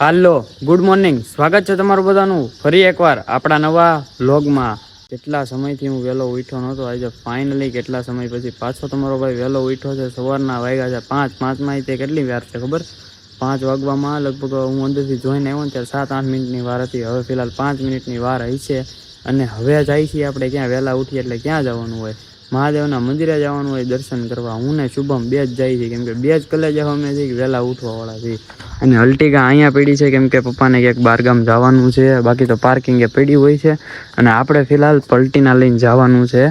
હાલો good morning, સ્વાગત છે તમારું બધાનું ફરી એકવાર આપણા નવા વ્લોગમાં। કેટલા સમયથી હું વહેલો ઉઠ્યો નહોતો, આજે ફાઇનલી કેટલા સમય પછી પાછો તમારો ભાઈ વહેલો ઉઠ્યો છે। સવારના વાગ્યા છે 5:05 તે કેટલી વાર છે ખબર? 5 વાગવામાં લગભગ હું અંદરથી જોઈને આવ્યો ને ત્યારે 7-8 મિનિટની વાર હતી। હવે ફિલહાલ 5 મિનિટની વાર હશે અને હવે જાય છીએ આપણે ક્યાં વહેલા ઉઠીએ એટલે ક્યાં જવાનું હોય? મહાદેવના મંદિરે જવાનું હોય દર્શન કરવા। હું ને શુભમ બે જ જાય છે, કેમ કે બે જ કલે જવા અમે છીએ વહેલા ઉઠવાવાળા છીએ। અને અલ્ટિગા અહીંયા પડી છે કેમ કે પપ્પાને ક્યાંક બહારગામ જવાનું છે, બાકી તો પાર્કિંગ એ પડી હોય છે। અને આપણે ફિલહાલ પલટીના લઈને જવાનું છે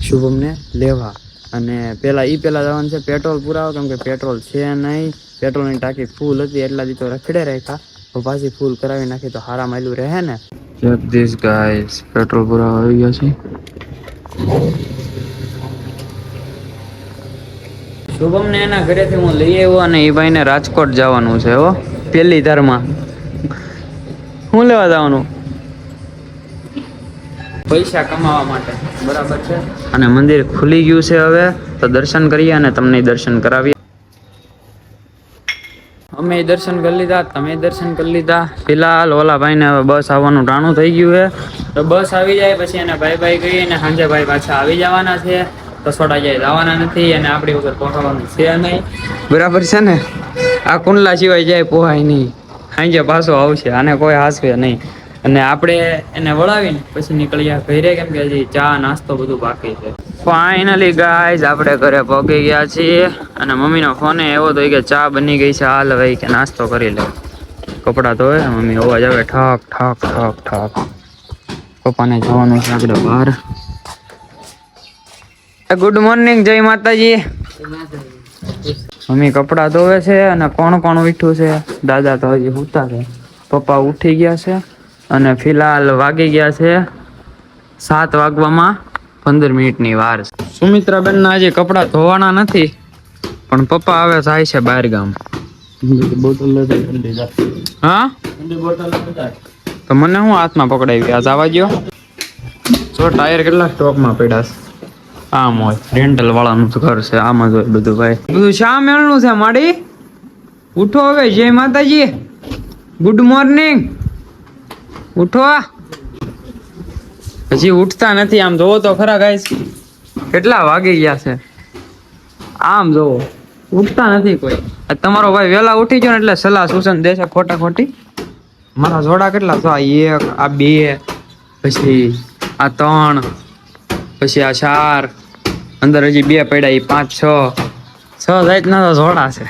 શુભમને લેવા। અને પહેલાં જવાનું છે પેટ્રોલ પુરાવા, કેમ કે પેટ્રોલ છે નહીં, પેટ્રોલની ટાંકી ફૂલ હતી એટલા દી તો રખડે રાખ્યા, તો પાછી ફૂલ કરાવી નાખી તો હારા માયલું રહે ને। ચેક ધીસ ગાઈસ, પેટ્રોલ પુરાવા આવી ગયા છે। શુભમને એના ઘરેથી હું લઈ આવ્યો અને એ ભાઈને રાજકોટ જવાનું છે હો, પેલી ધારમાં। શું લેવા જવાનું? પૈસા કમાવા માટે, બરાબર છે। અને મંદિર ખુલી ગયું છે હવે, તો દર્શન કરીએ અને તમને દર્શન કરાવીએ। અમે દર્શન કરી લીધા, તમે દર્શન કરી લીધા। ફિલહાલ ઓલા ભાઈને હવે બસ આવવાનું ટાણું થઈ ગયું છે, તો બસ આવી જાય પછી એને બાય બાય કહીએ અને સાંજે ભાઈ પાછા આવી જવાના છે। કસોટા જાય જવાના નથી અને આપણી વગર પહોંચવાનું છે નહીં, બરાબર છે ને? આ કુંડલા સિવાય જાય પોહાય નહીં, સાંજે પાછો આવશે, આને કોઈ હાસવે નહીં। અને આપણે એને વળાવીને પછી નીકળ્યા ઘરે, કેમ કે હજી ચા નાસ્તો બધું બાકી છે। ફાઇનલી ગાઈઝ આપણે ઘરે પહોંચી ગયા છીએ અને મમ્મીનો ફોન એવો તો કે ચા બની ગઈ છે, હાલ ભાઈ કે નાસ્તો કરી લે। કપડાં ધોવે મમ્મી, અવાજ આવે ઠાક ઠાક ઠાક ઠાક। પપ્પાને જવાનું છે આપણે બહાર। ગુડ મોર્નિંગ, જય માતાજી। મમ્મી કપડાં ધોવે છે અને કોણ કોણ ઉઠ્યું છે? દાદા તો હજી સૂતા છે, પપ્પા ઉઠી ગયા છે અને ફિલહાલ વાગી ગયા છે 7 વાગવામાં 15 મિનિટની વાર છે। સુમિત્રાબેન ના હજી કપડાં ધોવાના નથી, પણ પપ્પા હવે જાય છે બહાર ગામ। હા, તો મને હું હાથમાં પકડાવી આ જવા દો। જો ટાયર કેટલા સ્ટોકમાં પડ્યા છે, આમ હોય રેન્ટલ વાળાનું ઘર છે, આમ જ હોય બધું ભાઈ। બધું શા મેળનું છે માડી? ઉઠો હવે, જય માતાજી, ગુડ મોર્નિંગ, ઉઠો। હજી ઉઠતા નથી, આમ જોવો તો ખરા ગાઈસ, કેટલા વાગી ગયા છે, આમ જોવો ઉઠતા નથી કોઈ। તમારો ભાઈ વેલા ઉઠી ગયો ને એટલે સલાહ સૂચન દેશે ખોટા ખોટી। મારા જોડા કેટલા છે? 1, આ 2, પછી આ 3, પછી આ 4, અંદર હજી 2 પડ્યા, 5, 6 જાતના જોડા છે।